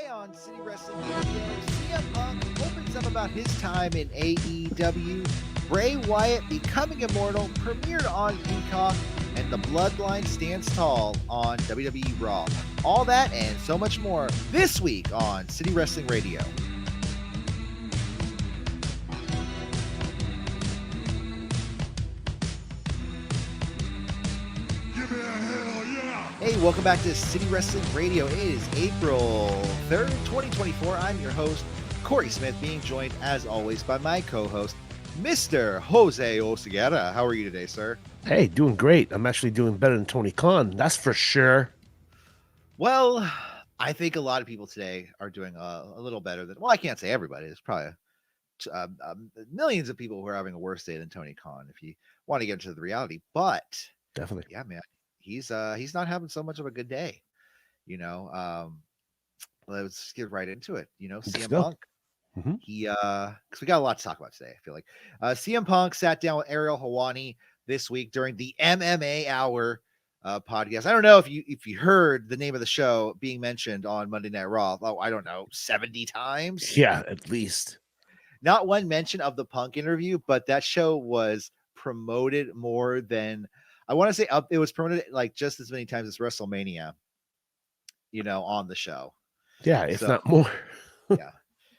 Today on City Wrestling Radio, CM Punk opens up about his time in AEW, Bray Wyatt becoming immortal premiered on Peacock, and the Bloodline stands tall on WWE Raw. All that and so much more this week on City Wrestling Radio. Hey, welcome back to City Wrestling Radio. It is April 3rd, 2024. I'm your host, Corey Smith, being joined, as always, by my co-host, Mr. Jose Oseguera. How are you today, sir? Hey, doing great. I'm actually doing better than Tony Khan. That's for sure. Well, I think a lot of people today are doing a little better than, well, I can't say everybody. There's probably millions of people who are having a worse day than Tony Khan, if you want to get into the reality. But Definitely. yeah, man, he's not having so much of a good day. Let's get right into it. CM Punk. Mm-hmm. He because we got a lot to talk about today. I feel like CM Punk sat down with Ariel Helwani this week during the MMA Hour podcast. I don't know if you heard the name of the show being mentioned on Monday Night Raw. Oh, I don't know, 70 times. Yeah, at least. Not one mention of the Punk interview, but that show was promoted more than, I want to say it was promoted like just as many times as WrestleMania, on the show. Yeah, if not more. Yeah.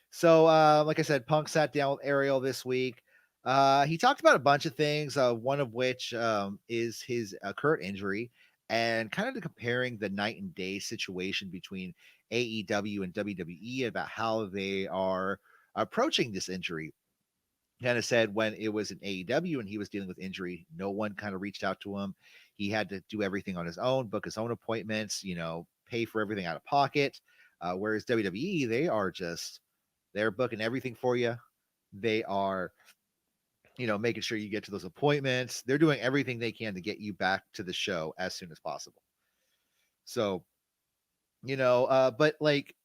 So, like I said, Punk sat down with Ariel this week. He talked about a bunch of things, one of which is his current injury and kind of comparing the night and day situation between AEW and WWE about how they are approaching this injury. Kind of said when it was in AEW and he was dealing with injury, no one kind of reached out to him. He had to do everything on his own, book his own appointments, pay for everything out of pocket. Whereas WWE, they're booking everything for you. They are, making sure you get to those appointments. They're doing everything they can to get you back to the show as soon as possible. So, but like,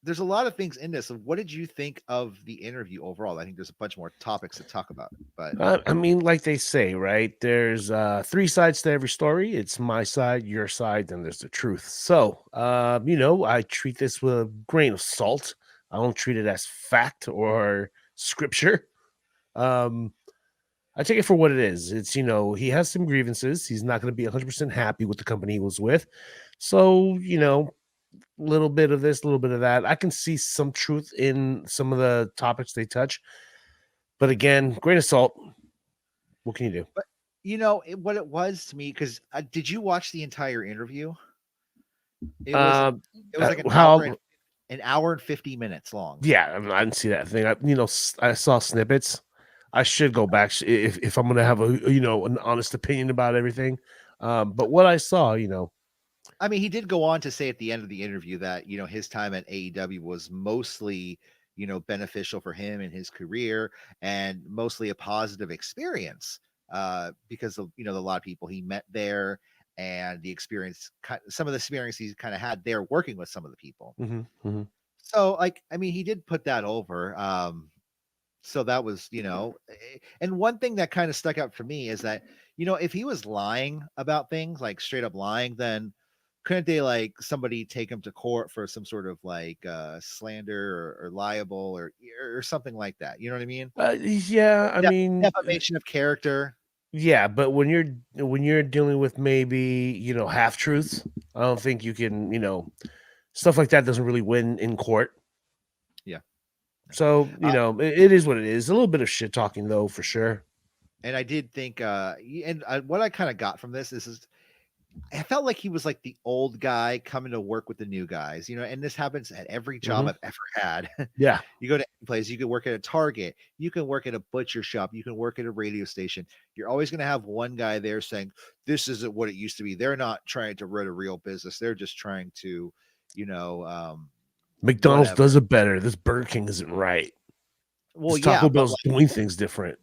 there's a lot of things in this. So what did you think of the interview overall? I think there's a bunch more topics to talk about. But I mean, like they say, right? There's three sides to every story. It's my side, your side, and there's the truth. So, I treat this with a grain of salt. I don't treat it as fact or scripture. I take it for what it is. It's, he has some grievances. He's not going to be 100% happy with the company he was with. So, little bit of this, little bit of that. I can see some truth in some of the topics they touch. But again, grain of salt. What can you do? But what it was to me, because did you watch the entire interview? It was like an hour and 50 minutes long. Yeah, I didn't see that thing. I saw snippets. I should go back if I'm gonna have an honest opinion about everything. But what I saw, I mean, he did go on to say at the end of the interview that, his time at AEW was mostly, beneficial for him in his career and mostly a positive experience because of, a lot of people he met there and some of the experience he kind of had there working with some of the people. Mm-hmm, mm-hmm. So, he did put that over. So that was, and one thing that kind of stuck out for me is that, if he was lying about things, like straight up lying, then couldn't they somebody take him to court for some sort of slander or liable or something like that? You know what I mean? Yeah, I mean defamation of character. Yeah, but when you're dealing with maybe half truths, I don't think you can stuff like that doesn't really win in court. Yeah. So it is what it is. A little bit of shit talking though, for sure. And I did think, what I kind of got from this is I felt like he was like the old guy coming to work with the new guys, and this happens at every job I've ever had. Yeah. You go to any place, you can work at a Target, you can work at a butcher shop, you can work at a radio station. You're always going to have one guy there saying, this isn't what it used to be. They're not trying to run a real business. They're just trying to, McDonald's does it better. This Burger King isn't right. Well, this Taco Bell's doing things different.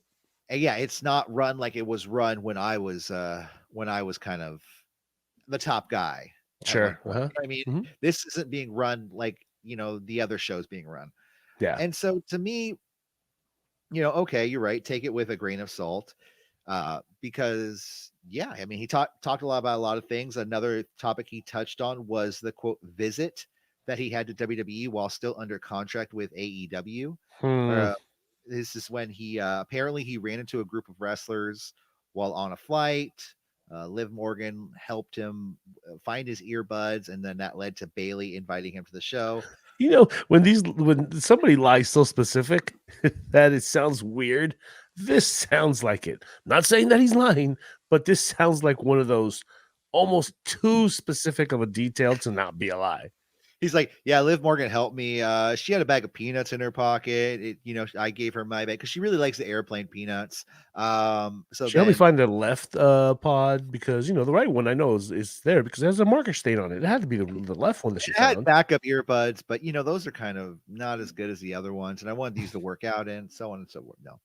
Yeah, it's not run like it was run when I was kind of the top guy. Sure. I mean, this isn't being run like, the other shows being run. Yeah. And so to me, okay, you're right. Take it with a grain of salt. Because I mean, he talked a lot about a lot of things. Another topic he touched on was the quote visit that he had to WWE while still under contract with AEW. Hmm. Uh, this is when he apparently he ran into a group of wrestlers while on a flight. Liv Morgan helped him find his earbuds, and then that led to Bailey inviting him to the show. You know, when somebody lies so specific that it sounds weird, this sounds like it. Not saying that he's lying, but this sounds like one of those almost too specific of a detail to not be a lie. He's like, "Yeah, Liv Morgan helped me. She had a bag of peanuts in her pocket. I gave her my bag because she really likes the airplane peanuts. So She helped me then find the left pod because the right one I know is there because it has a marker stain on it. It had to be the left one that she it had found. backup earbuds, but those are kind of not as good as the other ones, and I wanted these to work out in, so on and so forth. No.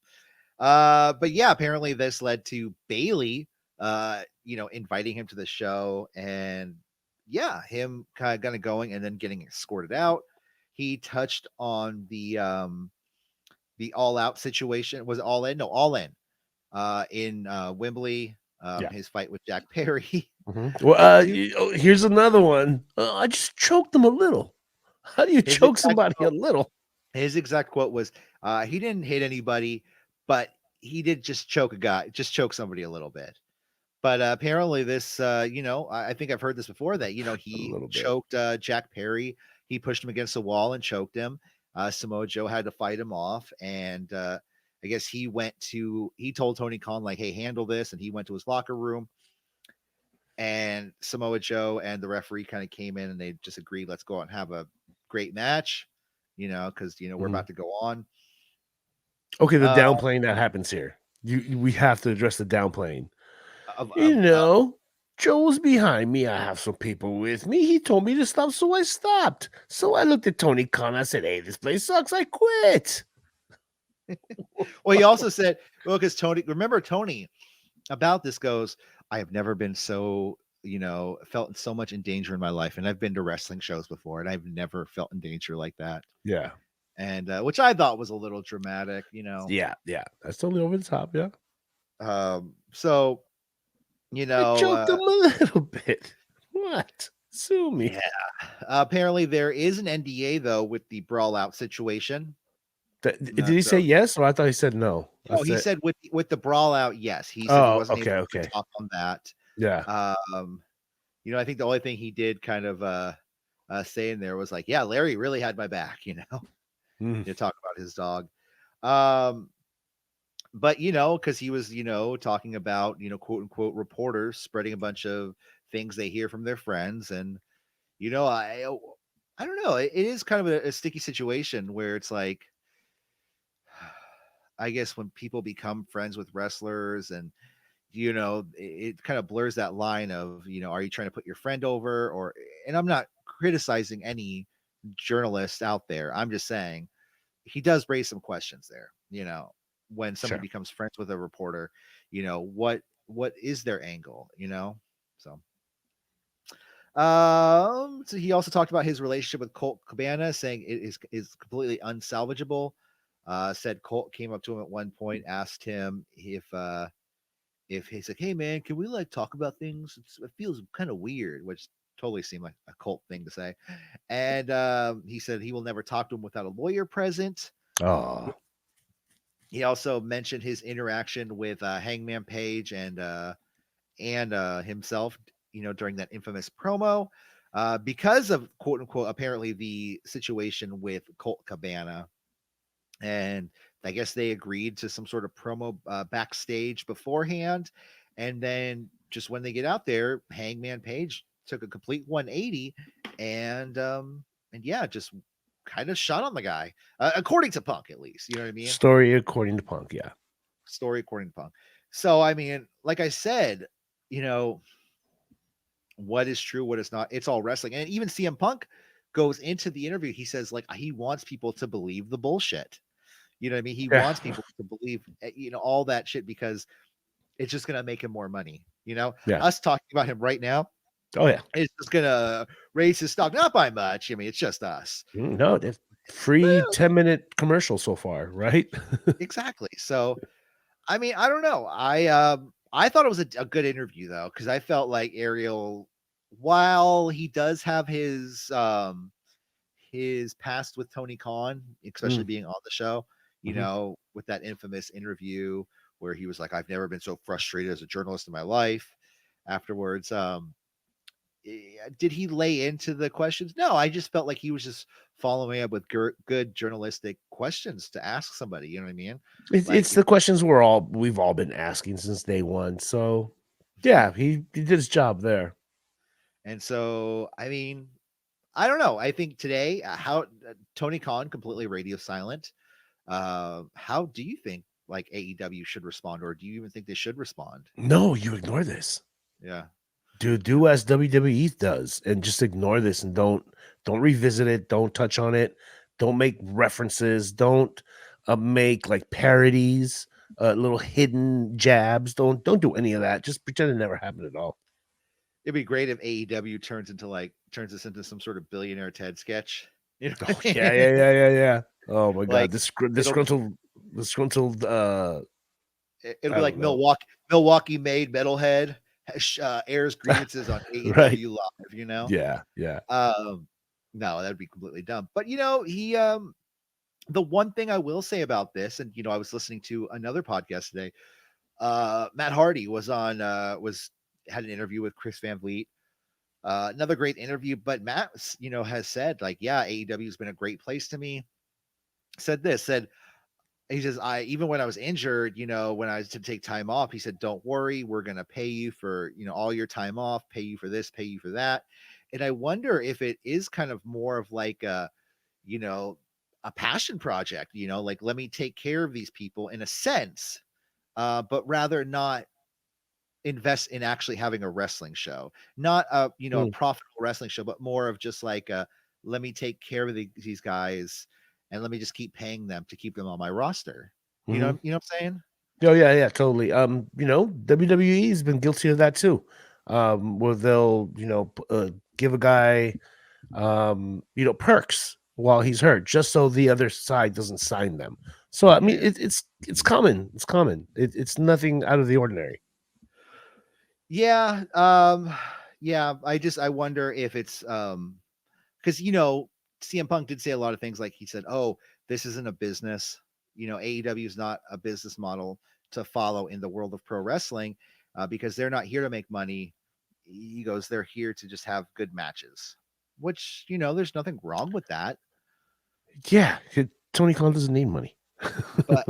But yeah, apparently this led to Bailey, inviting him to the show, and yeah, him kind of going and then getting escorted out. He touched on the all out situation. Was it all in? No, all in Wembley. Yeah. His fight with Jack Perry. Well, Dude, here's another one. I just choked him a little. How do you his choke exact somebody a little? his exact quote was, he didn't hit anybody, but he did just choke somebody a little bit. But apparently, this, I think I've heard this before that A he little bit. choked Jack Perry. He pushed him against the wall and choked him. Samoa Joe had to fight him off, and I guess he told Tony Khan like, "Hey, handle this," and he went to his locker room. And Samoa Joe and the referee kind of came in and they just agreed, let's go out and have a great match, because we're Mhm. about to go on. Okay, the Uh, downplaying that happens here. We have to address the downplaying. of, You of, know, Joe was behind me. I have some people with me. He told me to stop, so I stopped. So I looked at Tony Khan. I said, "Hey, this place sucks. I quit." well, he also said, well, because remember Tony about this goes, I have never been so, felt so much in danger in my life. And I've been to wrestling shows before and I've never felt in danger like that. Yeah, And which I thought was a little dramatic. yeah. That's totally over the top. Yeah, So, I choked him a little bit. What? Sue me. yeah. Apparently there is an NDA though with the brawl out situation. Did he say So yes, or I thought he said no? I no, he said, said with the brawl out, yes. He said he "Oh, wasn't able okay, to okay, talk on that. yeah." Um, I think the only thing he did kind of say in there was like, yeah, Larry really had my back, Mm, talk about his dog. Um, but because he was, talking about, quote unquote reporters spreading a bunch of things they hear from their friends. And, I don't know. It is kind of a sticky situation where it's like, I guess when people become friends with wrestlers and it kind of blurs that line of, are you trying to put your friend over or, and I'm not criticizing any journalist out there. I'm just saying he does raise some questions there, when somebody sure. becomes friends with a reporter, what is their angle, So so he also talked about his relationship with Colt Cabana, saying it is completely unsalvageable. Said Colt came up to him at one point, asked him if he's like, hey man, can we like talk about things? It feels kind of weird, which totally seemed like a Colt thing to say. And he said he will never talk to him without a lawyer present. Oh, He also mentioned his interaction with Hangman Page and himself, during that infamous promo, because of quote unquote apparently the situation with Colt Cabana, and I guess they agreed to some sort of promo backstage beforehand, and then just when they get out there, Hangman Page took a complete 180, and yeah, just kind of shot on the guy, according to Punk, at least. You know what I mean? story according to Punk. Yeah, Story according to Punk. So I mean, like I said, you know, what is true, what is not. It's all wrestling. And even CM Punk goes into the interview. He says, like, he wants people to believe the bullshit. You know what I mean? He yeah, wants people to believe, all that shit because it's just going to make him more money. yeah. Us talking about him right now Oh yeah. is just going to raise his stock, not by much. I mean, it's just us. No, that's free Well, 10-minute commercial so far, right? exactly. So, I mean, I don't know. I thought it was a good interview though, because I felt like Ariel, while he does have his past with Tony Khan, especially Mm, being on the show, mhm. with that infamous interview where he was like, I've never been so frustrated as a journalist in my life. Afterwards, did he lay into the questions? No, I just felt like he was just following up with good journalistic questions to ask somebody. You know what I mean? Like, It's the questions we've all been asking since day one. So yeah, he did his job there. and so I mean, I don't know. I think today, how Tony Khan completely radio silent. How do you think like AEW should respond, or do you even think they should respond? No, you ignore this. Yeah, Do as WWE does and just ignore this and don't revisit it, don't touch on it, don't make references, don't make like parodies, little hidden jabs. Don't do any of that. Just pretend it never happened at all. it'd be great if AEW turns this into some sort of billionaire Ted sketch. You know Oh what I yeah, mean? yeah, yeah, yeah, yeah. Oh my god, Like this it'll disgruntled it'll I be like don't know. Milwaukee made metalhead airs grievances on Right. AEW live. Yeah, yeah. Um, no, that'd be completely dumb. But he the one thing I will say about this, and I was listening to another podcast today. Matt Hardy was had an interview with Chris Van Vliet. Another great interview, but Matt, has said like, yeah, AEW has been a great place to me. Said he says, I even when I was injured, when I was to take time off, he said, don't worry, we're gonna pay you for all your time off, pay you for this, pay you for that. And I wonder if it is kind of more of like you know, a passion project, like let me take care of these people in a sense, but rather not invest in actually having a wrestling show, not a Mm, profitable wrestling show, but more of just like let me take care of these guys and let me just keep paying them to keep them on my roster. mhm. You know what I'm saying? Oh yeah, yeah, totally. WWE has been guilty of that too. Where they'll, give a guy perks while he's hurt, just so the other side doesn't sign them. So I mean, Yeah. it's common. It's common. It's nothing out of the ordinary. Yeah. Yeah. I wonder if it's because CM Punk did say a lot of things like he said, "Oh, this isn't a business. AEW is not a business model to follow in the world of pro wrestling because they're not here to make money." He goes, "They're here to just have good matches," which there's nothing wrong with that. Yeah, Tony Khan doesn't need money. But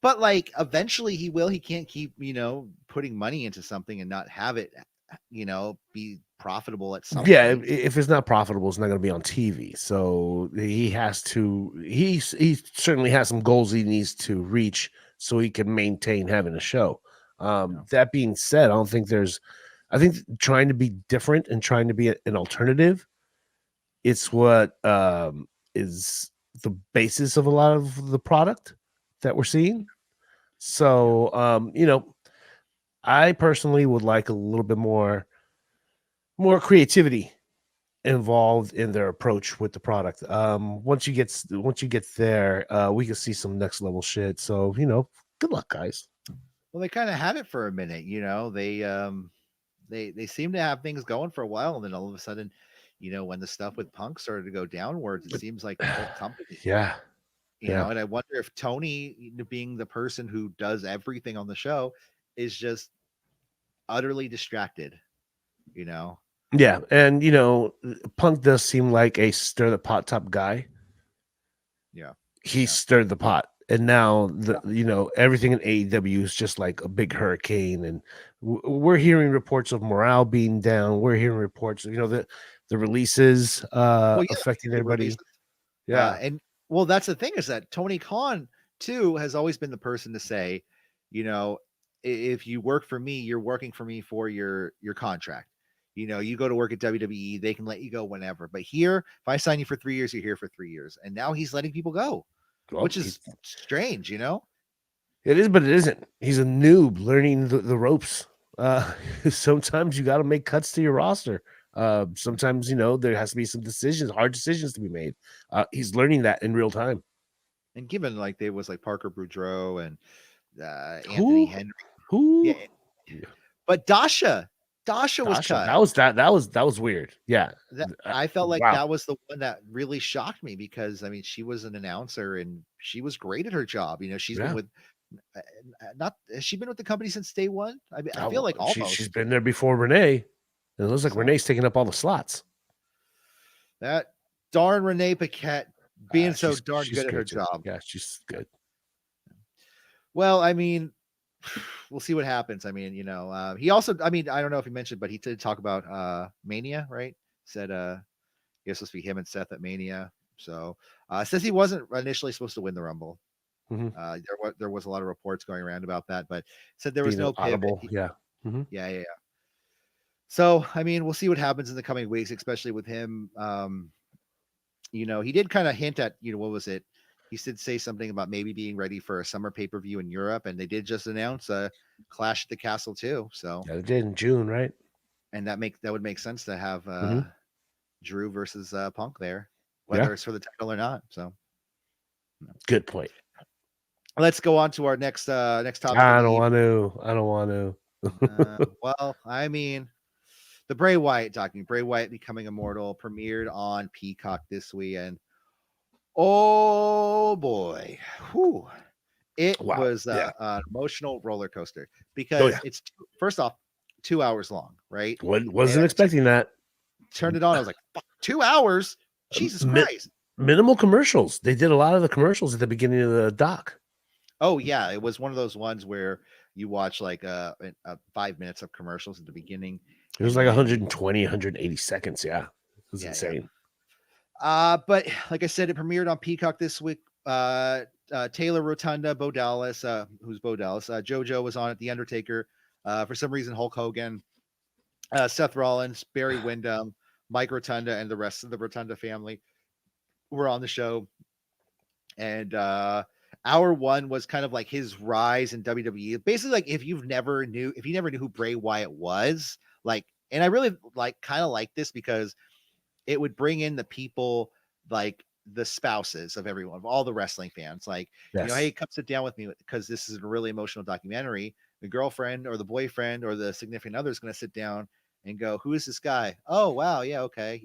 but like eventually he will. He can't keep putting money into something and not have it be profitable at some Yeah, point. if it's not profitable, it's not going to be on TV. So he has to. He certainly has some goals he needs to reach so he can maintain having a show. Yeah. That being said, I don't think there's. I think trying to be different and trying to be an alternative, it's what is the basis of a lot of the product that we're seeing. Yeah. So, I personally would like a little bit more creativity involved in their approach with the product. Once you get there, we can see some next level shit. So, good luck, guys. Well, they kind of had it for a minute, they seem to have things going for a while, and then all of a sudden, when the stuff with Punk started to go downwards, it But seems like the whole company, yeah, yeah, and I wonder if Tony, being the person who does everything on the show, is just utterly distracted, you know. yeah. And Punk does seem like a stir the pot type guy. Yeah, He yeah, stirred the pot. And now yeah. everything in AEW is just like a big hurricane, and we're hearing reports of morale being down. We're hearing reports of the releases Well, yeah, affecting the releases. everybody. Yeah, And well, that's the thing is that Tony Khan too has always been the person to say, you know, if you work for me, you're working for me for your contract. You go to work at WWE, they can let you go whenever. But here, if I sign you for 3 years, you're here for 3 years. And now he's letting people go, well, which is strange. it is, but it isn't. He's a noob learning the ropes. Sometimes you got to make cuts to your roster. Sometimes there has to be some decisions, hard decisions to be made. He's learning that in real time. And given like there was like Parker Boudreaux and Anthony Who? Henry, yeah, Who? but Dasha. Dasha was Dasha, cut. that was weird. Yeah. That I felt like Wow. that was the one that really shocked me because I mean she was an announcer and she was great at her job. She's been Yeah. with uh, not has she been with the company since day one? I mean, I feel Oh, like she's almost. been there before Renee. And it looks like So Renee's taking up all the slots. that darn Renee Paquette being so darn She's good at her good too. job. Yeah, she's good. Well, I mean, we'll see what happens. I mean, he also, I mean, I don't know if he mentioned, but he did talk about Mania, right? Said he was supposed to be him and Seth at Mania. So says he wasn't initially supposed to win the Rumble. Mhm. There was a lot of reports going around about that, but said there was Being an no pivot. audible, yeah. Mhm. Yeah, yeah, yeah. So I mean, we'll see what happens in the coming weeks, especially with him. He did kind of hint at, what was it? He did say something about maybe being ready for a summer pay per view in Europe, and they did just announce a Clash at the Castle too. So, Yeah, they did in June, right? and that would make sense to have Mhm. Drew versus Punk there, Yeah, whether it's for the title or not. So, good point. let's go on to our next topic of I the don't evening. want to. I don't want to. Well, I mean, the Bray Wyatt document, Bray Wyatt becoming immortal, premiered on Peacock this weekend. Oh boy, whew. It Wow. was Yeah. an emotional roller coaster Oh, because yeah. it's first off 2 hours long, right? And Wasn't expecting that. turned it on. I was like, "Fuck, 2 hours, Jesus Mi Christ!" Minimal commercials. They did a lot of the commercials at the beginning of the doc. Oh yeah, it was one of those ones where you watch like 5 minutes of commercials at the beginning, It was and like then 120, 180 seconds. Yeah. It was yeah, yeah. insane. But like I said, it premiered on Peacock this week. Taylor Rotunda, Bo Dallas, who's Bo Dallas? JoJo was on it. The Undertaker, for some reason, Hulk Hogan, Seth Rollins, Barry Windham, Mike Rotunda, and the rest of the Rotunda family were on the show. And hour one was kind of like his rise in WWE. Basically, like if you never knew who Bray Wyatt was, like, and I really kind of like this because it would bring in the people like the spouses of everyone, of all the wrestling fans. Like, hey, Yes. come sit down with me because this is a really emotional documentary. The girlfriend or the boyfriend or the significant other is going to sit down and go, "Who is this guy? Oh, wow, yeah, okay.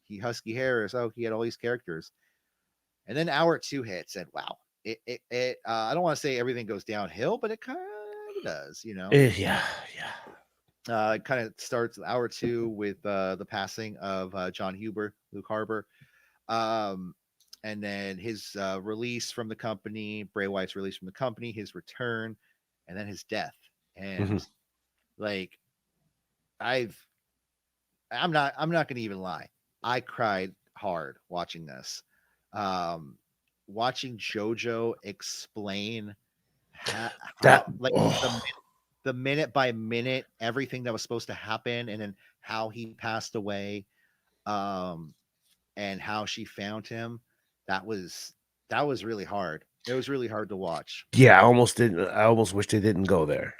He husky hair. Oh, he had all these characters." And then hour two hits, and wow, it I don't want to say everything goes downhill, but it kind of does. Yeah. Yeah. It kind of starts hour two with the passing of John Huber, Luke Harbour, um, and then his release from the company, Bray Wyatt's release from the company, his return, and then his death. Mhm. And like I've, I'm not gonna even lie, I cried hard watching this. Um, Watching JoJo explain how That like the oh, the minute by minute everything that was supposed to happen, and then how he passed away, um, and how she found him. That was that was really hard. It was really hard to watch. yeah, I almost wish they didn't go there.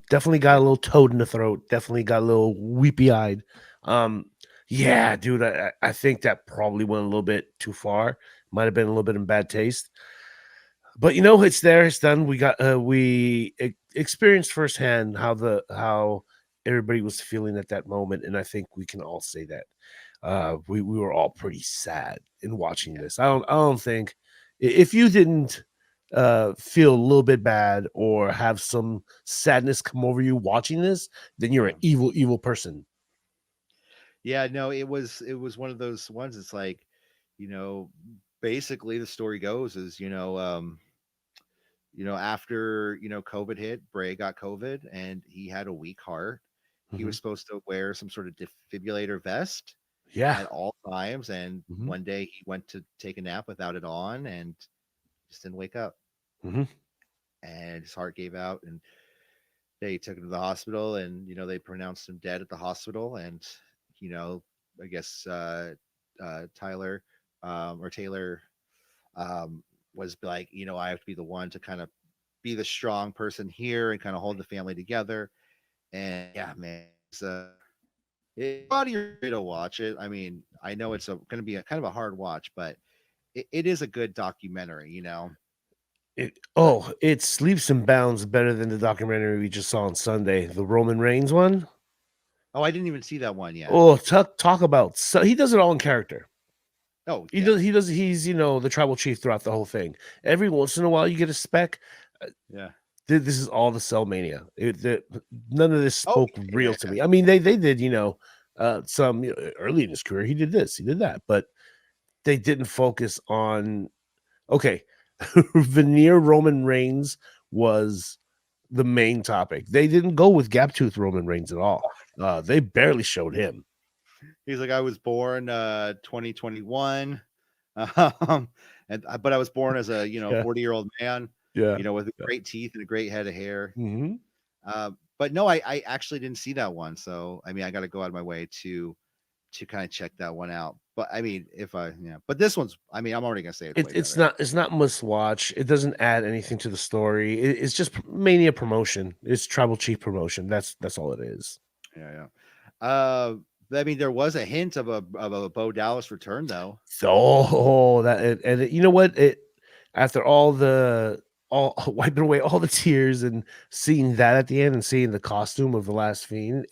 Definitely got a Yeah. little toad in the throat, definitely got a little weepy-eyed. Um, yeah, dude, I think that probably went a little bit too far. Might have been a little bit in bad taste. But it's there, it's done. We experienced firsthand how everybody was feeling at that moment, and I think we can all say that. We were all pretty sad in watching Yeah. this. I don't think if you didn't feel a little bit bad or have some sadness come over you watching this, then you're an Yeah. evil person. Yeah, no, it was one of those ones. It's like, you know, basically the story goes is, after, COVID hit, Bray got COVID and he had a weak heart. He Mhm. was supposed to wear some sort of defibrillator vest Yeah. at all times. And Mhm. one day he went to take a nap without it on and just didn't wake up. Mhm. And his heart gave out. And they took him to the hospital and, they pronounced him dead at the hospital. And, you know, I guess Tyler or Taylor was like, I have to be the one to kind of be the strong person here and kind of hold the family together. And yeah, man, it's out of your way to watch it. I mean, I know it's going to be a kind of a hard watch, but it is a good documentary. It's leaps and bounds better than the documentary we just saw on Sunday, the Roman Reigns one. Oh, I didn't even see that one yet. Oh, talk about, so he does it all in character. Oh, He yeah. does. He does. He's the tribal chief throughout the whole thing. Every once in a while, you get a spec. uh, Yeah. This is all the Cellmania. None of this Oh, spoke real yeah. to me. I mean, they did some early in his career. He did this. He did that, but they didn't focus on. Okay, veneer Roman Reigns was the main topic. They didn't go with gap tooth Roman Reigns at all. They barely showed him. He's like, I was born 2021. Um, but I was born as a Yeah, 40-year-old man, yeah, with yeah. great teeth and a great head of hair. Hmm. But no, I actually didn't see that one. So I mean, I got to go out of my way to kind of check that one out. But I mean, but this one's, I mean, I'm already gonna say it's way It's better. not must watch. It doesn't add anything to the story. It's just Mania promotion. It's tribal chief promotion. That's all it is. Yeah, yeah. I mean, there was a hint of a Bo Dallas return though. So you know what? It after all wiping away all the tears and seeing that at the end and seeing the costume of the last fiend,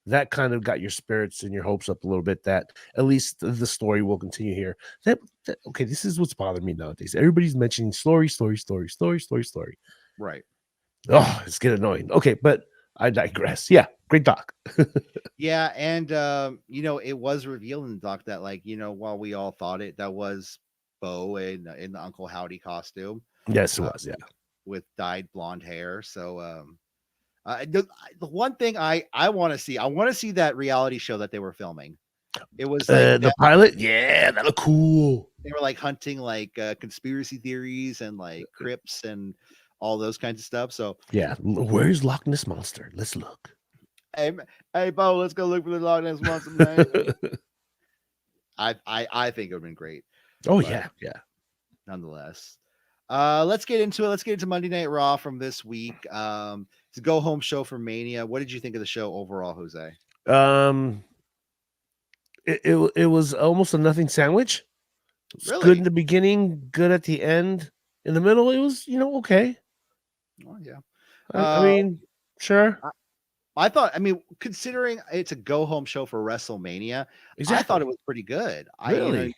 that kind of got your spirits and your hopes up a little bit that at least the story will continue here. Okay, this is what's bothering me nowadays. Everybody's mentioning story, story, story, story, story, story. Right. Oh, it's getting annoying. Okay, but I digress. Yeah, great doc. Yeah, and it was revealed in the doc that, like, while we all thought that was Bo in the Uncle Howdy costume, Yes, it uh, was. Yeah. with dyed blonde hair. So the one thing I want to see, I want to see that reality show that they were filming. It was like The pilot, yeah, that looked cool. they were like hunting like conspiracy theories and like crypts and all those kinds of stuff. So Yeah, where's Loch Ness monster? Let's look. hey, hey, Bo, let's go look for the Loch Ness monster, man. I think it would have been great, Oh but yeah, yeah. nonetheless. Let's get into it. Let's get into Monday Night Raw from this week. It's a go home show for Mania. What did you think of the show overall, Jose? Um, it was almost a nothing sandwich. It's good in Really? the beginning, good at the end. In the middle, it was okay. Oh yeah. I Uh, mean, sure, I thought, I mean, considering it's a go home show for WrestleMania, I thought it exactly. was pretty good. Really,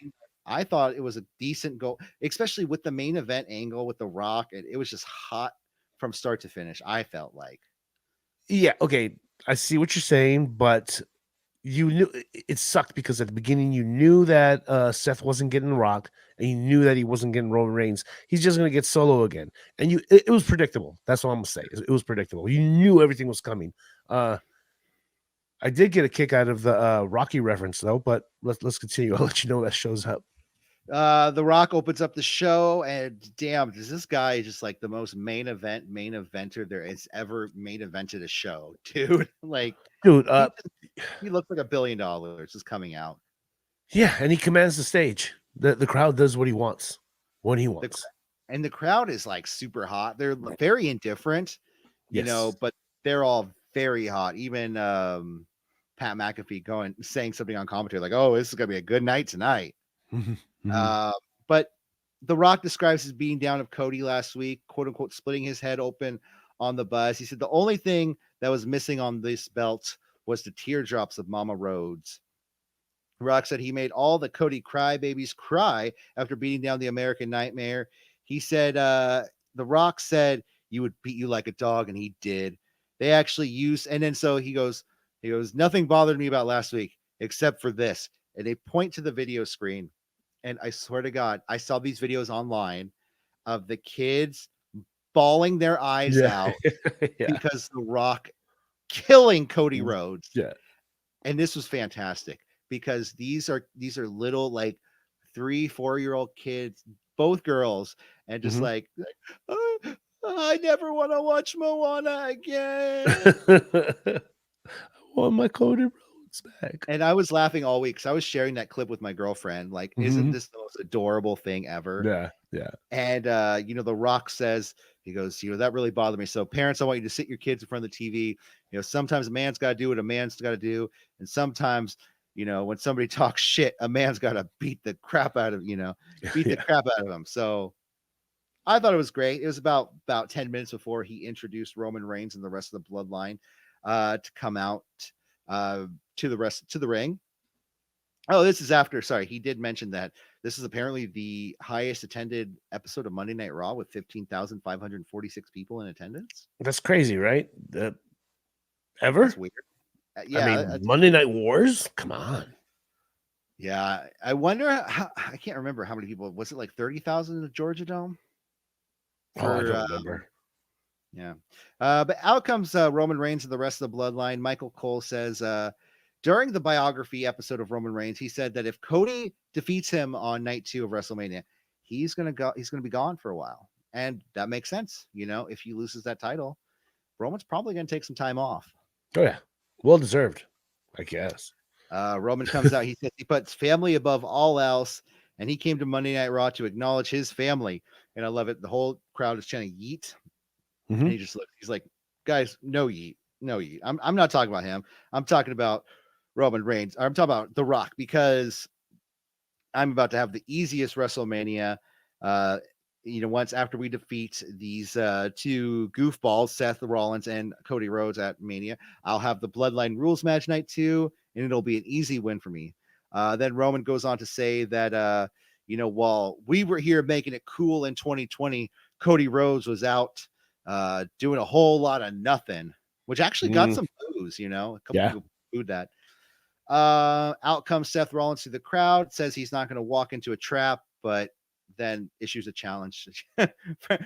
I thought it was a decent go, especially with the main event angle with The Rock. It was just hot from start to finish. I felt like, yeah. Okay, I see what you're saying, but you knew it sucked because at the beginning you knew that Seth wasn't getting Rock, and you knew that he wasn't getting Roman Reigns. He's just gonna get Solo again, and it was predictable. That's what I'm gonna say. It was predictable. You knew everything was coming. Uh, I did get a kick out of the Rocky reference though, but let's continue. I'll let you know that shows up. The Rock opens up the show, and damn, does this guy just like the most main eventer there is ever main evented a show, dude? Like Dude, he he looks like $1 billion just coming out. yeah, and he commands the stage. The crowd does what he wants when he The wants. and the crowd is like super hot. They're very indifferent, Yes. but they're all very hot. Even Pat McAfee saying something on commentary like, "Oh, this is gonna be a good night tonight." Mhm, mhm. Uh, but The Rock describes his beating down of Cody last week, quote unquote, splitting his head open on the bus. He said the only thing that was missing on this belt was the teardrops of Mama Rhodes. Rock said he made all the Cody crybabies cry after beating down the American Nightmare. He said, The Rock said you would beat you like a dog, and he did. They actually used, and then so he goes, nothing bothered me about last week except for this. And they point to the video screen. And I swear to God, I saw these videos online of the kids bawling their eyes Yeah. out Yeah. because The Rock killing Cody Mhm. Rhodes. Yeah. And this was fantastic because these are little like 3-4-year-old kids, both girls, and just Mhm. "Oh, I never want to watch Moana again." I want my Cody Rhodes back. And I was laughing all week because I was sharing that clip with my girlfriend. Like, isn't Mhm. this the most adorable thing ever? Yeah, yeah. And The Rock says, he goes, that really bothered me. So, parents, I want you to sit your kids in front of the TV. Sometimes a man's got to do what a man's got to do, and sometimes, when somebody talks shit, a man's got to beat the crap out of beat the Yeah. crap out of him. So, I thought it was great. It was about 10 minutes before he introduced Roman Reigns and the rest of the bloodline to come out to the ring. Oh, this is after. Sorry, he did mention that this is apparently the highest attended episode of Monday Night Raw with 15,546 people in attendance. That's crazy, right? That's Ever? weird. I Yeah, mean, Monday Night Wars? Come on. yeah. I wonder how. I can't remember how many people. Was it like 30,000 in the Georgia Dome? Oh, I For don't remember. yeah. But out comes Roman Reigns and the rest of the Bloodline. Michael Cole says during the biography episode of Roman Reigns, he said that if Cody defeats him on night 2 of WrestleMania, he's gonna go. He's gonna be gone for a while, and that makes sense. You know, if he loses that title, Roman's probably gonna take some time off. Oh yeah, well deserved, I guess. Roman comes out. He says he puts family above all else, and he came to Monday Night Raw to acknowledge his family. And I love it. The whole crowd is chanting "Yeet," and Mhm. he just looks. He's like, "Guys, no yeet, no yeet." I'm not talking about him. I'm talking about Roman Reigns. I'm talking about The Rock because I'm about to have the easiest WrestleMania. Uh, once after we defeat these two goofballs, Seth Rollins and Cody Rhodes at Mania, I'll have the Bloodline Rules match night 2, and it'll be an easy win for me. Then Roman goes on to say that while we were here making it cool in 2020, Cody Rhodes was out doing a whole lot of nothing, which actually got some boos. A couple Yeah. people booed that. Out comes Seth Rollins to the crowd, says he's not going to walk into a trap, but then issues a challenge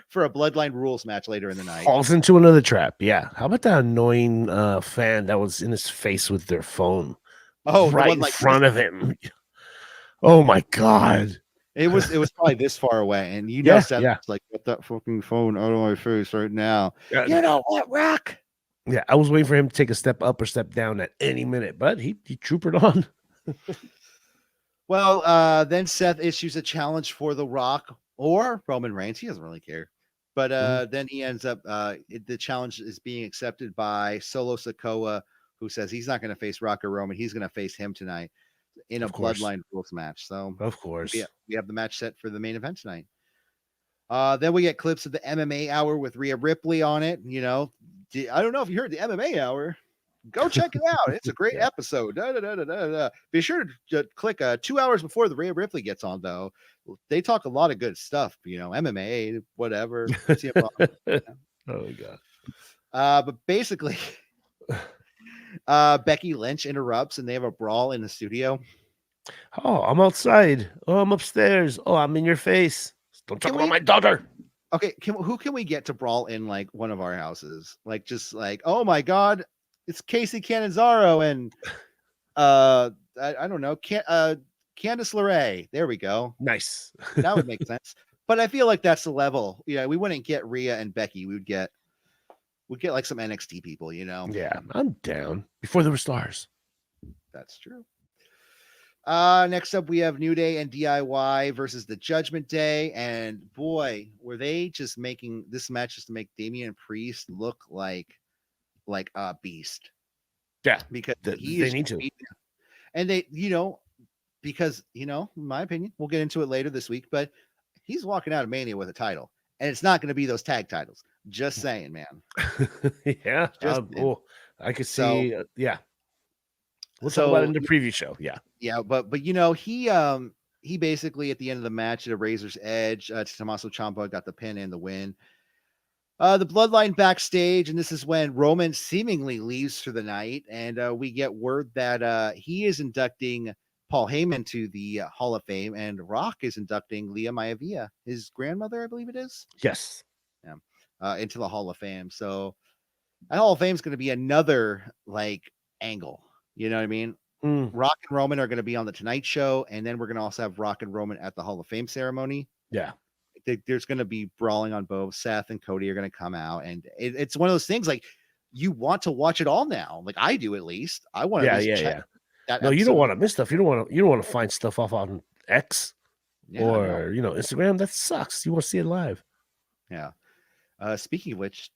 for a Bloodline Rules match later in the night. Falls into another trap. Yeah. How about that annoying fan that was in his face with their phone? Oh, the right one in like front of him. Oh my god. it was probably this far away, and Yeah, Seth yeah. was like, "Get that fucking phone out of my face right now." Yeah. You know what, Rock? Yeah, I was waiting for him to take a step up or step down at any minute, but he troopered on. Well, then Seth issues a challenge for The Rock or Roman Reigns. He doesn't really care. But then he ends up, the challenge is being accepted by Solo Sikoa, who says he's not going to face Rock or Roman. He's going to face him tonight in a Of course. Bloodline Rules match. So, Of course. we have the match set for the main event tonight. Then we get clips of the MMA Hour with Rhea Ripley on it. I don't know if you heard the MMA Hour. Go check it out. It's a great episode. Be sure to click 2 hours before the Rhea Ripley gets on, though. They talk a lot of good stuff, MMA, whatever. Oh my god. But basically, Becky Lynch interrupts and they have a brawl in the studio. Oh, I'm outside. Oh, I'm upstairs. Oh, I'm in your face. Don't talk about my daughter. Okay, who can we get to brawl in like one of our houses? Like just like, oh my god, it's Casey Cannizzaro and I don't know, Candice LeRae. There we go. Nice. That would make sense. But I feel like that's the level. Yeah, we wouldn't get Rhea and Becky. We'd get like some NXT people, Yeah, I'm down. Before there were stars. That's true. Next up, we have New Day and DIY versus the Judgment Day. And boy, were they just making this match just to make Damian Priest look like a beast. Yeah, because they need to. And they, because, in my opinion, we'll get into it later this week, but he's walking out of Mania with a title. And it's not going to be those tag titles. Just saying, man. Yeah. I could see. Yeah. We'll talk about it in the preview show. Yeah. Yeah, but he basically at the end of the match at a razor's edge, Tommaso Ciampa got the pin and the win. The Bloodline backstage, and this is when Roman seemingly leaves for the night, and we get word that he is inducting Paul Heyman to the Hall of Fame, and Rock is inducting Leah Maivia, his grandmother, I believe it is. Yes. Yeah. Into the Hall of Fame. So that Hall of Fame is going to be another like angle. You know what I mean? Rock and Roman are going to be on the Tonight Show, and then we're going to also have Rock and Roman at the Hall of Fame ceremony. Yeah. There's going to be brawling on both. Seth and Cody are going to come out, and it's one of those things like you want to watch it all now. Like I do, at least. I want to check that. No, you don't want to miss stuff. You don't want to find stuff off on X or Instagram. That sucks. You want to see it live. Yeah. Speaking of which,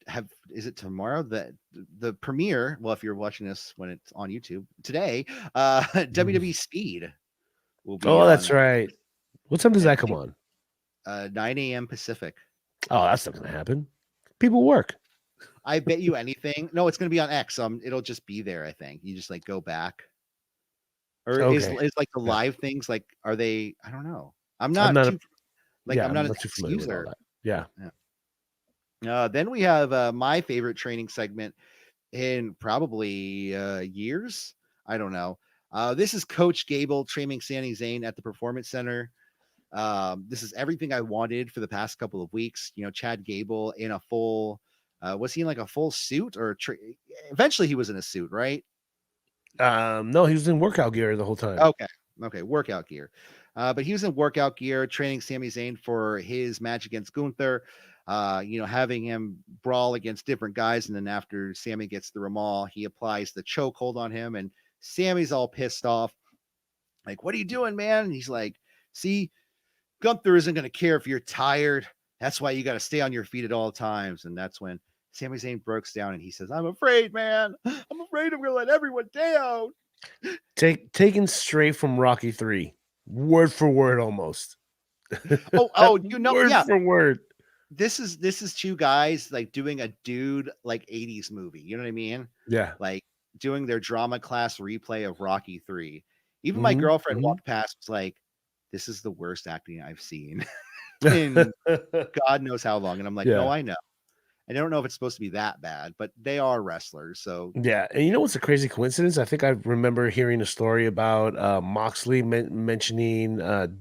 is it tomorrow the premiere? Well, if you're watching this when it's on YouTube today, WWE Speed will be. Oh, that's right. What time does that come on? 9 a.m. Pacific. Oh, that's not gonna happen. People work. I bet you anything. No, it's going to be on X. It'll just be there. I think you just like go back, or Okay. is like the Yeah. live things like are they? I don't know. I'm I'm not not a too yeah, I'm I'm not an not too X familiar with all user. that. Yeah. Then we have my favorite training segment in probably years. I don't know. This is Coach Gable training Sami Zayn at the Performance Center. This is everything I wanted for the past couple of weeks. You know, Chad Gable in a full, was he in like a full suit or eventually he was in a suit, right? No, he was in workout gear the whole time. Okay. Okay. Workout gear. But he was in workout gear training Sami Zayn for his match against Gunther. You know, having him brawl against different guys. And then after Sammy gets through them all, he applies the chokehold on him. And Sammy's all pissed off. Like, what are you doing, man? And he's like, see, Gunther isn't going to care if you're tired. That's why you got to stay on your feet at all times. And that's when Sami Zayn breaks down and he says, I'm afraid, man. I'm afraid I'm going to let everyone down. Taken straight from Rocky 3. Word for word almost. You know, Word yeah. for word. This is two guys like doing a dude like 80s movie. You know what I mean? Yeah. Like doing their drama class replay of Rocky 3. Even my girlfriend walked past, was like, this is the worst acting I've seen in God knows how long. And I'm like, no, Yeah. I know. I don't know if it's supposed to be that bad, but they are wrestlers. So Yeah, and you know what's a crazy coincidence? I think I remember hearing a story about Moxley mentioning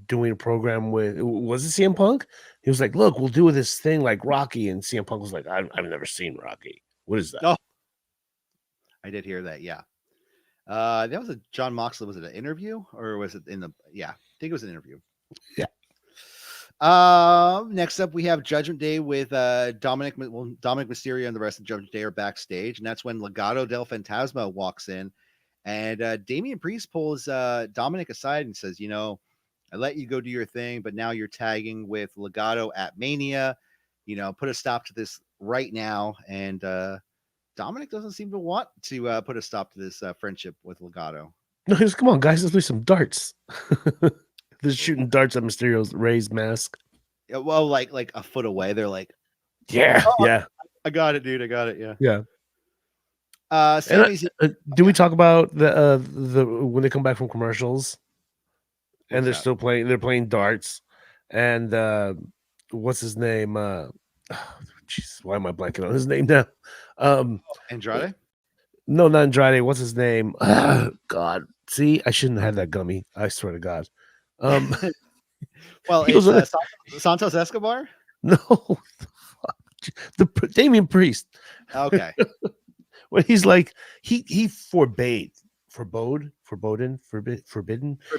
doing a program with, was it CM Punk? He was like, "Look, we'll do this thing like Rocky," and CM Punk was like, "I've never seen Rocky. What is that?" oh, I did hear that. Yeah. That was a John Moxley. Was it an interview or was it in the? Yeah, I think it was an interview. Yeah. Next up we have Judgment Day with Dominic Mysterio and the rest of Judgment Day are backstage, and that's when Legado del Fantasma walks in, and Damian Priest pulls Dominic aside and says, "You know, I let you go do your thing, but now you're tagging with Legado at Mania. You know, put a stop to this right now." And Dominic doesn't seem to want to put a stop to this friendship with Legado. No, he goes, "Come on, guys, let's play some darts." They're shooting darts at Mysterio's raised mask. Yeah, well, like a foot away, they're like, Yeah, "Oh, yeah, I got it, dude. I got it." Yeah. yeah. And Sammy's. do we talk about the when they come back from commercials and What's they're that? still playing? They're playing darts, and what's his name? Jeez, why am I blanking on his name now? Andrade? No, not Andrade. What's his name? God, see, I shouldn't have that gummy. I swear to God. Well, He it's goes, Santos Escobar. no, the Damian Priest. Okay. When he's like, he forbade, forbidden,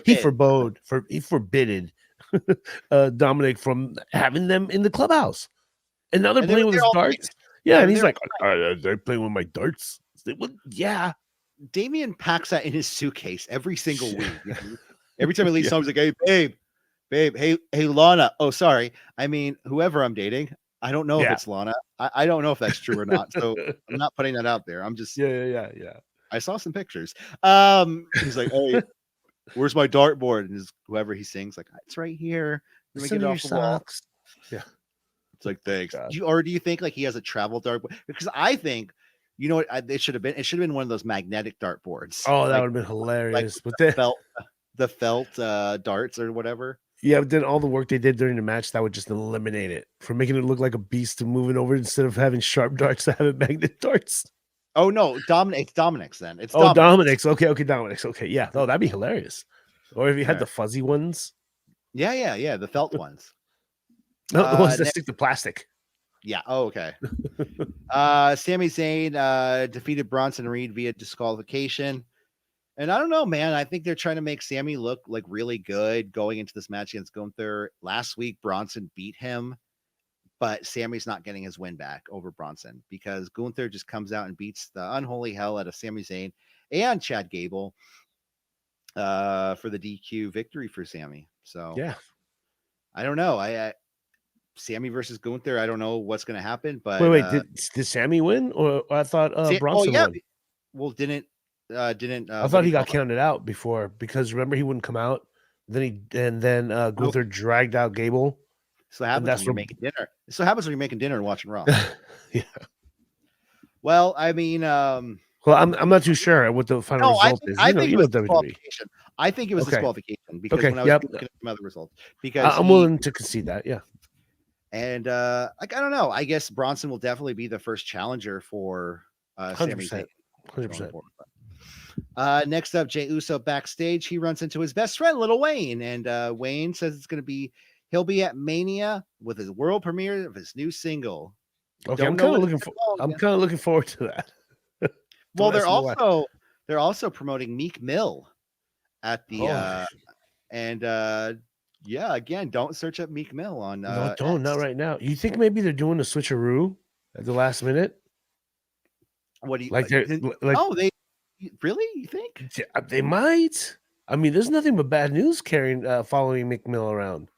he forbidden Dominic from having them in the clubhouse, and now they're And they were playing with there his all darts. night. Yeah, They and were he's there like, all night. they're playing with my darts. Well, yeah, Damien packs that in his suitcase every single week. You know? Every time he leaves home, he's like, "Hey, babe, hey, Lana. Oh, sorry. I mean, whoever I'm dating. I don't know if yeah, it's Lana. I don't know if that's true or not. So I'm not putting that out there. I'm just. yeah. I saw some pictures. He's like, "Hey, where's my dartboard?" And whoever he sings, like, "It's right here. Let me It's get under it your off the wall." socks. Yeah, It's like, thanks. God. Do you think like he has a travel dartboard? Because I think, you know what, it should have been. It should have been one of those magnetic dartboards, Oh, that like would have been hilarious. with But then, the felt darts or whatever. yeah, but then all the work they did during the match, that would just eliminate it from making it look like a beast to moving over instead of having sharp darts to having magnet darts. Oh no, It's Dominic's then. It's Oh, Dominic. Dominic's. Okay, Dominic's. Okay, yeah. Oh, that'd be hilarious. Or if you All had the right. fuzzy ones. Yeah, the felt ones. No, the ones that Next, stick to plastic. yeah. Oh, okay. Sami Zayn defeated Bronson Reed via disqualification. And I don't know, man. I think they're trying to make Sammy look like really good going into this match against Gunther. Last week, Bronson beat him, but Sammy's not getting his win back over Bronson because Gunther just comes out and beats the unholy hell out of Sami Zayn and Chad Gable for the DQ victory for Sammy. So Yeah. I don't know. I Sammy versus Gunther. I don't know what's going to happen, but Wait. Did Sammy win? Or I thought oh Bronson yeah. won. Well, didn't I what thought do he you call got counted out before because remember he wouldn't come out. Then it? Okay. Gunther dragged out Gable, So and happens when that's you're where making dinner. So happens when you're making dinner and watching Raw. yeah. Well, I mean, Well, I'm not too sure what the final no, result is. I think it You was know WWE. disqualification. I think it was Okay. disqualification because Okay. when I was Yep. looking at some other results, because I'm he willing to concede that. Yeah. and like I don't know. I guess Bronson will definitely be the first challenger for Sami Zayn 100%. hundred going percent. forward. Next up, Jey Uso backstage. He runs into his best friend, Little Wayne, and Wayne says he'll be at Mania with his world premiere of his new single. Okay. Don't know what it's called I'm yet. kind of looking forward to that. Well, Don't ask me why. they're also promoting Meek Mill at the Oh and yeah, again, don't search up Meek Mill on no, don't not X. right now. You think maybe they're doing a switcheroo at the last minute? What do you Like they're like oh they really you think? they might. I mean, there's nothing but bad news carrying following McMill around.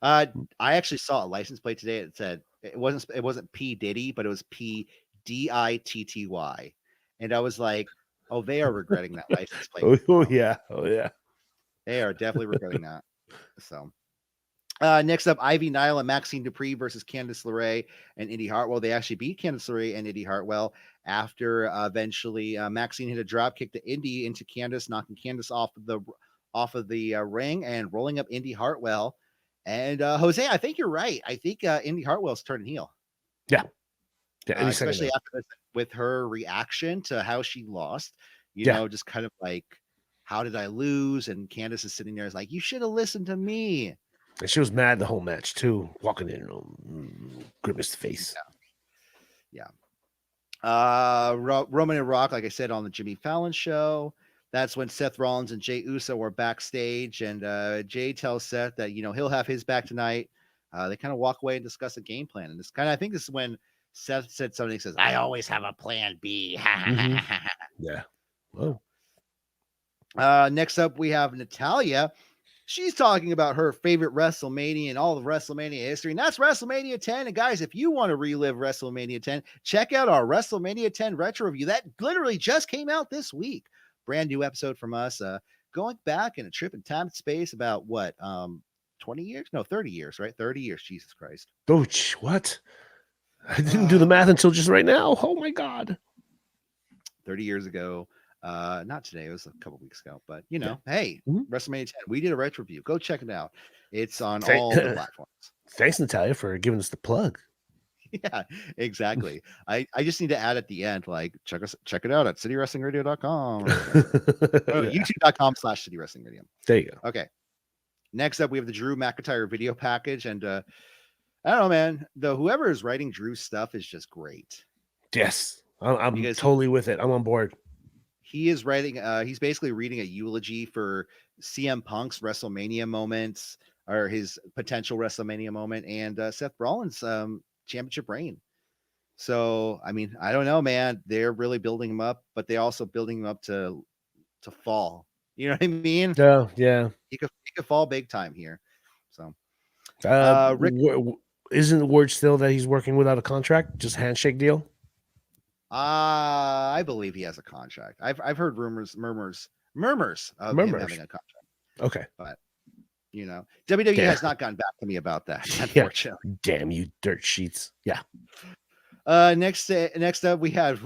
I actually saw a license plate today. It said it wasn't P Diddy, but it was PDITTY, and I was like, oh, they are regretting that license plate. Oh yeah, oh yeah. They are definitely regretting that. So. Next up, Ivy Nile and Maxine Dupree versus Candice LeRae and Indy Hartwell. They actually beat Candice LeRae and Indy Hartwell after eventually Maxine hit a drop kick to Indy into Candice, knocking Candice off of the ring and rolling up Indy Hartwell. And Jose, I think you're right. I think Indy Hartwell's turning heel. Yeah. Any second Especially now. after this, with her reaction to how she lost. You Yeah. know, just kind of like, how did I lose? And Candice is sitting there, is like, you should have listened to me. And she was mad the whole match too, walking in grimace face. Yeah. Roman and Rock, like I said, on the Jimmy Fallon show. That's when Seth Rollins and Jey Uso were backstage, and Jay tells Seth that he'll have his back tonight. They kind of walk away and discuss a game plan, and I think this is when Seth said something. He says, "I always have a plan B." Yeah. Well. Next up, we have Natalia. She's talking about her favorite WrestleMania and all of WrestleMania history, and that's WrestleMania 10. And guys, if you want to relive WrestleMania 10, check out our WrestleMania 10 retro review. That literally just came out this week. Brand new episode from us, going back in a trip in time and space about what, 20 years? No, 30 years, right? 30 years, Jesus Christ. Oh, what? I didn't do the math until just right now. Oh my God. 30 years ago. Not today, it was a couple weeks ago, but hey, WrestleMania 10, we did a retro review. Go check it out. It's on all the platforms. Thanks, Natalia, for giving us the plug. Yeah, exactly. I just need to add at the end, like, check it out at citywrestlingradio.com. YouTube.com/citywrestlingradio. There you go. Okay. Next up, we have the Drew McIntyre video package, and I don't know, man. Whoever is writing Drew's stuff is just great. Yes, I'm totally with it. I'm on board. He is writing. He's basically reading a eulogy for CM Punk's WrestleMania moments, or his potential WrestleMania moment, and Seth Rollins' championship reign. So, I mean, I don't know, man. They're really building him up, but they're also building him up to fall. You know what I mean? Yeah. He could fall big time here. So, Rick, isn't the word still that he's working without a contract, just handshake deal? I believe he has a contract. I've heard murmurs of him having a contract. Okay, but WWE has not gotten back to me about that. Unfortunately, damn you, dirt sheets. Yeah. Next up, we had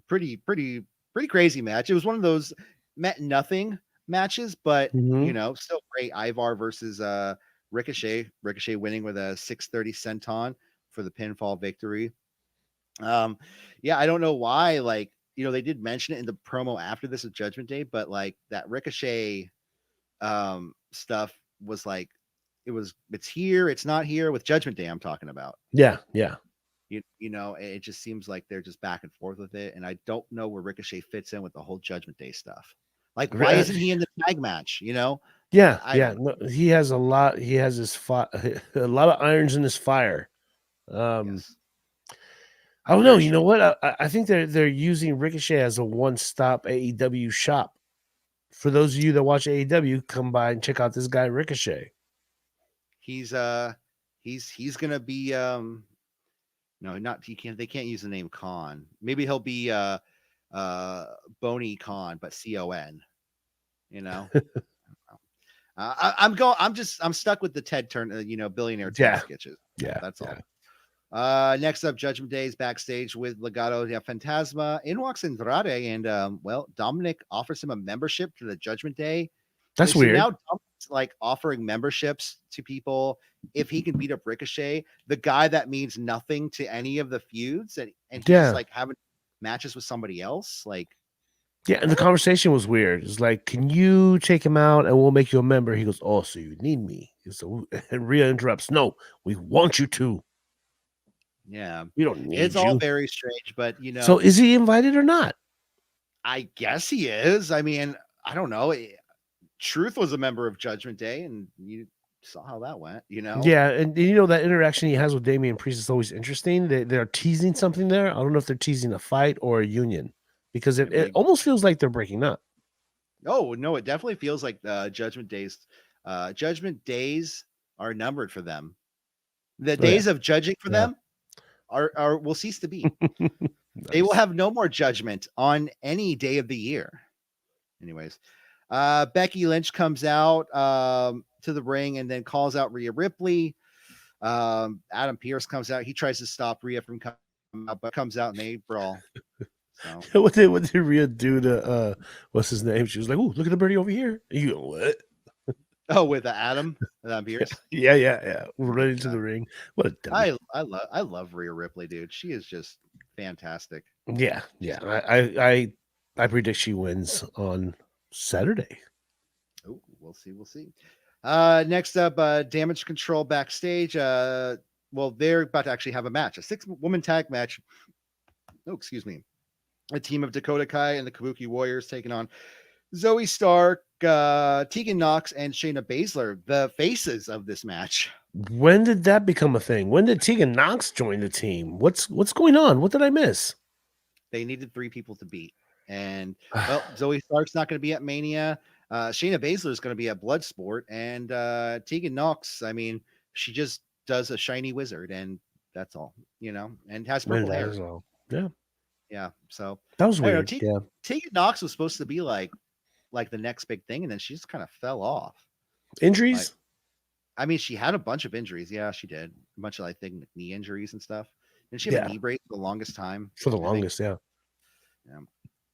pretty crazy match. It was one of those meant nothing matches, but still great. Ivar versus Ricochet. Ricochet winning with a 630 senton for the pinfall victory. Yeah, I don't know why. Like, they did mention it in the promo after this of Judgment Day, but like that Ricochet stuff was like, it's here, it's not here with Judgment Day. I'm talking about. Yeah. It just seems like they're just back and forth with it, and I don't know where Ricochet fits in with the whole Judgment Day stuff. Like, why isn't he in the tag match? Yeah. No, he has a lot. He has a lot of irons in his fire. Yes. I don't know. You know what? I think they're using Ricochet as a one-stop AEW shop. For those of you that watch AEW, come by and check out this guy Ricochet. He's gonna be no, not he can't. They can't use the name Khan. Maybe he'll be Boney Khan, but CON. I'm stuck with the Ted Turner, billionaire Ted sketches. Yeah, that's all. Next up, Judgment Day is backstage with Legado de Fantasma. In walks Andrade, and Dominic offers him a membership to the Judgment Day. That's So weird. now Dominic's like offering memberships to people if he can beat up Ricochet, the guy that means nothing to any of the feuds, and he's just Yeah. like having matches with somebody else. Like, Yeah, and the what? conversation was weird. It's like, can you take him out and we'll make you a member? He goes, oh, so you need me. So and Rhea interrupts, no, we want you to. Yeah, We don't it's need all you. very strange, but So is he invited or not? I guess he is. I mean, I don't know. Truth was a member of Judgment Day, and you saw how that went. Yeah, and that interaction he has with Damian Priest is always interesting. They're teasing something there. I don't know if they're teasing a fight or a union because it Maybe. almost feels like they're breaking up. Oh no, it definitely feels like Judgment Days are numbered for them. The Oh yeah, days of judging for yeah. them are will cease to be. They will Nice. have no more judgment on any day of the year. Anyways, Becky Lynch comes out to the ring and then calls out Rhea Ripley. Adam Pearce comes out. He tries to stop Rhea from coming out, but comes out and they brawl. So What did Rhea do to what's his name? She was like, "Oh, look at the birdie over here." You go, what? with Adam Pearce. Yeah. Right into Yeah. the ring. What a dummy. I love Rhea Ripley, dude. She is just fantastic. Yeah. I predict she wins on Saturday. Oh, we'll see. Next up, Damage Control backstage. Well, they're about to actually have a match, a 6-woman tag match. Oh, excuse me. A team of Dakota Kai and the Kabuki Warriors taking on Zoe Stark, Tegan Knox, and Shayna Baszler, the faces of this match. When did that become a thing? When did Tegan Knox join the team? What's going on? What did I miss? They needed 3 people to beat. And well, Zoe Stark's not going to be at Mania. Shayna Baszler is going to be at Bloodsport, and Tegan Knox, I mean, she just does a shiny wizard, and that's all, and has When purple that hair. is all. Yeah. Yeah, so That was I don't know. weird. Yeah. Tegan Knox was supposed to be like the next big thing, and then she just kind of fell off. Like, Injuries? I mean, she had a bunch of injuries. Yeah, she did a bunch of knee injuries and stuff. And she had a knee brace for the longest time. For the longest, yeah. Yeah.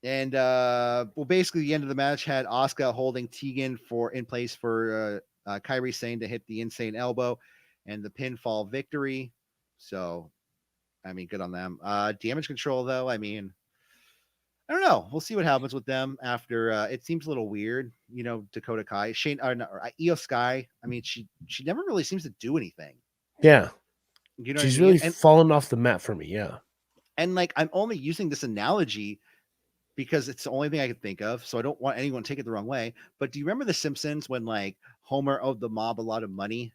And well, basically, the end of the match had Asuka holding Tegan in place for Kairi Sane to hit the insane elbow and the pinfall victory. So, I mean, good on them. Damage Control, though, I mean, I don't know. We'll see what happens with them after. It seems a little weird, Dakota Kai, Shane, or Io Sky. I mean, she never really seems to do anything. Yeah. You know She's what I mean? really fallen off the mat for me. Yeah. And I'm only using this analogy because it's the only thing I can think of. So I don't want anyone to take it the wrong way. But do you remember The Simpsons when Homer owed the mob a lot of money?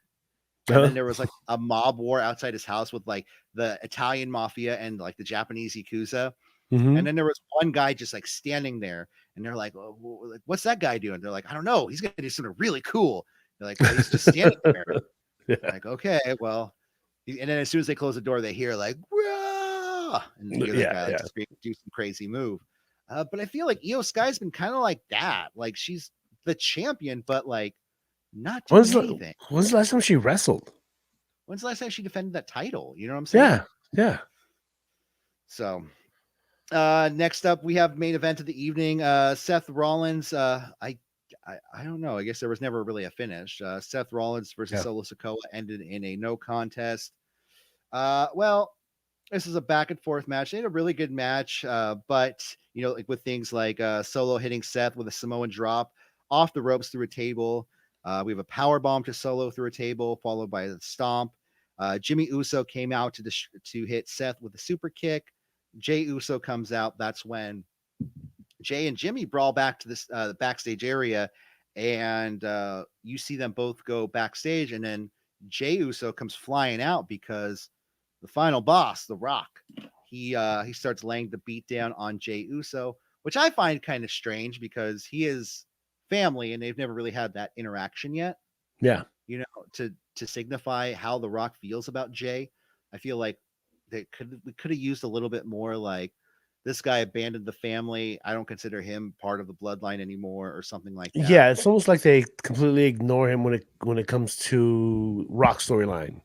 And then there was a mob war outside his house with the Italian mafia and the Japanese Yakuza. Mm-hmm. And then there was one guy just standing there, and they're like, well, "What's that guy doing?" They're like, "I don't know. He's gonna do something really cool." They're like, well, "He's just standing there." Yeah. Like, okay, well, and then as soon as they close the door, they hear "Rah!" and you hear the guy do some crazy move. But I feel like Io Sky's been kind of like that. Like she's the champion, but not doing anything. When's the last time she wrestled? When's the last time she defended that title? You know what I'm saying? Yeah. So next up, we have main event of the evening. Seth Rollins. I don't know. I guess there was never really a finish. Seth Rollins versus Solo Sikoa ended in a no contest. Well, this is a back and forth match. They had a really good match, but with things like Solo hitting Seth with a Samoan drop off the ropes through a table. We have a power bomb to Solo through a table, followed by the stomp. Jimmy Uso came out to hit Seth with a super kick. Jay Uso comes out. That's when Jay and Jimmy brawl back to this the backstage area, and you see them both go backstage, and then Jay Uso comes flying out because the final boss, The Rock, he starts laying the beat down on Jay Uso, which I find kind of strange because he is family and they've never really had that interaction yet. Yeah. To signify how The Rock feels about Jay. I feel like we could have used a little bit more this guy abandoned the family. I don't consider him part of the bloodline anymore or something like that. Yeah, it's almost like they completely ignore him when it comes to Rock storyline.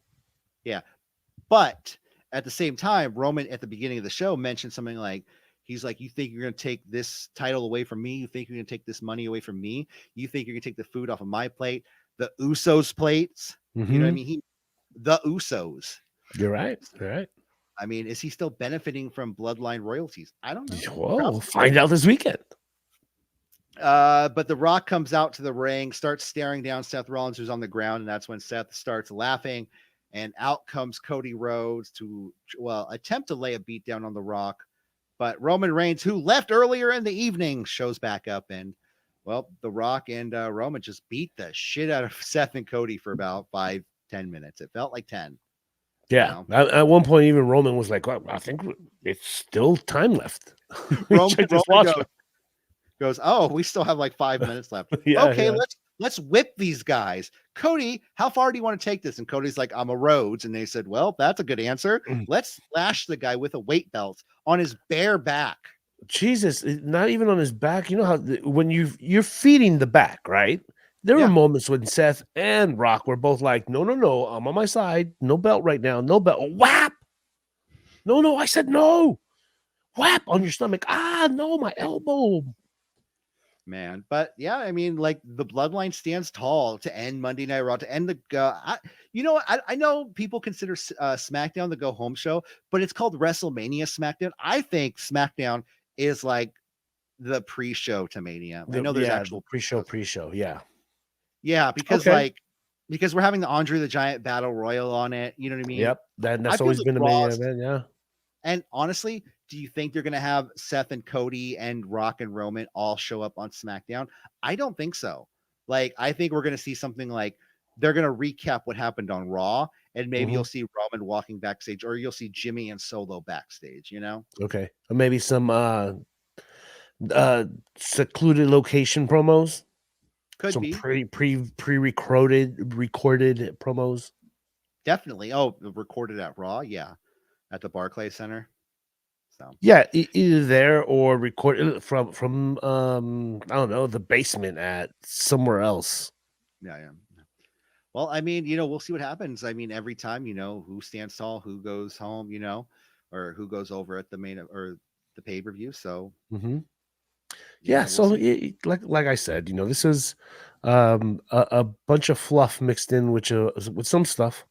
Yeah. But at the same time, Roman at the beginning of the show mentioned something like, he's like, you think you're going to take this title away from me? You think you're going to take this money away from me? You think you're going to take the food off of my plate, the Usos plates? You know what I mean? The Usos. You're right. You're right. I mean, is he still benefiting from Bloodline royalties? I don't know. Well, we'll find out this weekend. But The Rock comes out to the ring, starts staring down Seth Rollins, who's on the ground, and that's when Seth starts laughing. And out comes Cody Rhodes to, attempt to lay a beat down on The Rock. But Roman Reigns, who left earlier in the evening, shows back up. And, The Rock and Roman just beat the shit out of Seth and Cody for about 5-10 minutes. It felt like 10. Yeah. At one point, even Roman was like, well, I think it's still time left. Roman goes, oh, we still have like 5 minutes left. Let's whip these guys. Cody, how far do you want to take this? And Cody's like, I'm a Rhodes. And they said, well, that's a good answer. Let's lash the guy with a weight belt on his bare back. Jesus, not even on his back. You know how when you're feeding the back, right? There were moments when Seth and Rock were both like, no, I'm on my side. No belt right now. No belt. Whap! No, I said no. Whap on your stomach. No, my elbow. Man, but yeah, I mean, like the Bloodline stands tall to end Monday Night Raw, to end the. I know people consider SmackDown the go home show, but it's called WrestleMania SmackDown. I think SmackDown is like the pre-show to Mania. I know there's actual pre-show, yeah. Yeah, because because we're having the Andre the Giant Battle Royal on it. You know what I mean? Yep, that's always been the main event, yeah. And honestly, do you think they're going to have Seth and Cody and Rock and Roman all show up on SmackDown? I don't think so. Like, I think we're going to see something like they're going to recap what happened on Raw, and maybe you'll see Roman walking backstage, or you'll see Jimmy and Solo backstage, you know? Okay. Or maybe some secluded location promos. Could be. Pre-recorded promos. Definitely. Oh, recorded at Raw? Yeah. At the Barclays Center. So yeah, either there or recorded from I don't know, the basement at somewhere else. Yeah. Well, I mean, we'll see what happens. I mean, every time, who stands tall, who goes home, or who goes over at the main or the pay-per-view. So so like I said, this is a bunch of fluff mixed in with some stuff.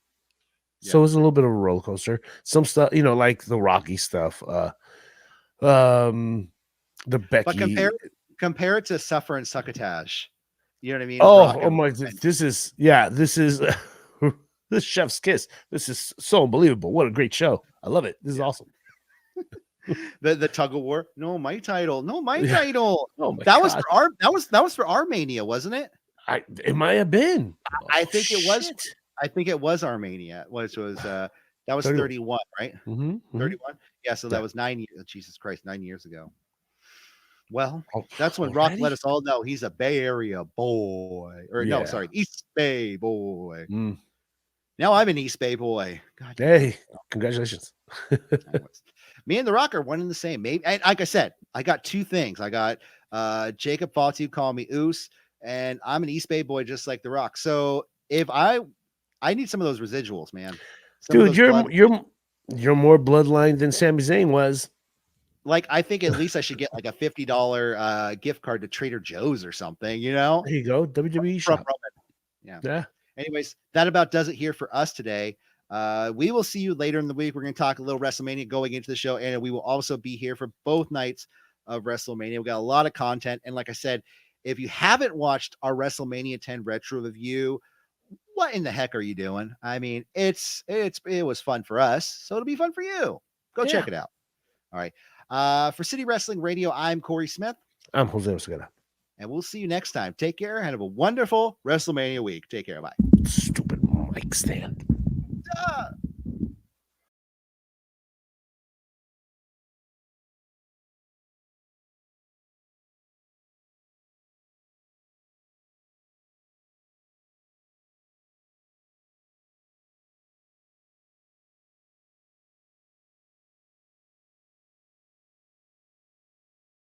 So it was a little bit of a roller coaster. Some stuff, like the Rocky stuff. The Becky. But compare it to Suffer and Succotash. You know what I mean? Oh my! This is this chef's kiss. This is so unbelievable. What a great show! I love it. This is awesome. the tug of war. No, my title. No, my title. Oh my that God. was for our. That was for our Mania, wasn't it? It might have been. I think it was. I think it was Armenia, which was that was 31, right? 31. Yeah, so that was 9 years. Jesus Christ, 9 years ago. Well, that's when Rock let us all know he's a Bay Area boy, or no, sorry, East Bay boy. Now I'm an East Bay boy. God, hey, congratulations. Me and The Rock are one and the same. Maybe, and like I said, I got two things. I got Jacob Fatu call me Oos, and I'm an East Bay boy just like The Rock. So if I need some of those residuals, man. Dude, you're more Bloodline than Sami Zayn was. Like, I think at least I should get like a $50 gift card to Trader Joe's or something, There you go, WWE shop. Yeah. Anyways, that about does it here for us today. We will see you later in the week. We're going to talk a little WrestleMania going into the show, and we will also be here for both nights of WrestleMania. We got a lot of content, and like I said, if you haven't watched our WrestleMania 10 retro review, what in the heck are you doing? I mean, it was fun for us, so it'll be fun for you. Go check it out. All right. For City Wrestling Radio, I'm Corey Smith. I'm Jose Osagada. And we'll see you next time. Take care and have a wonderful WrestleMania week. Take care. Bye. Stupid mic stand.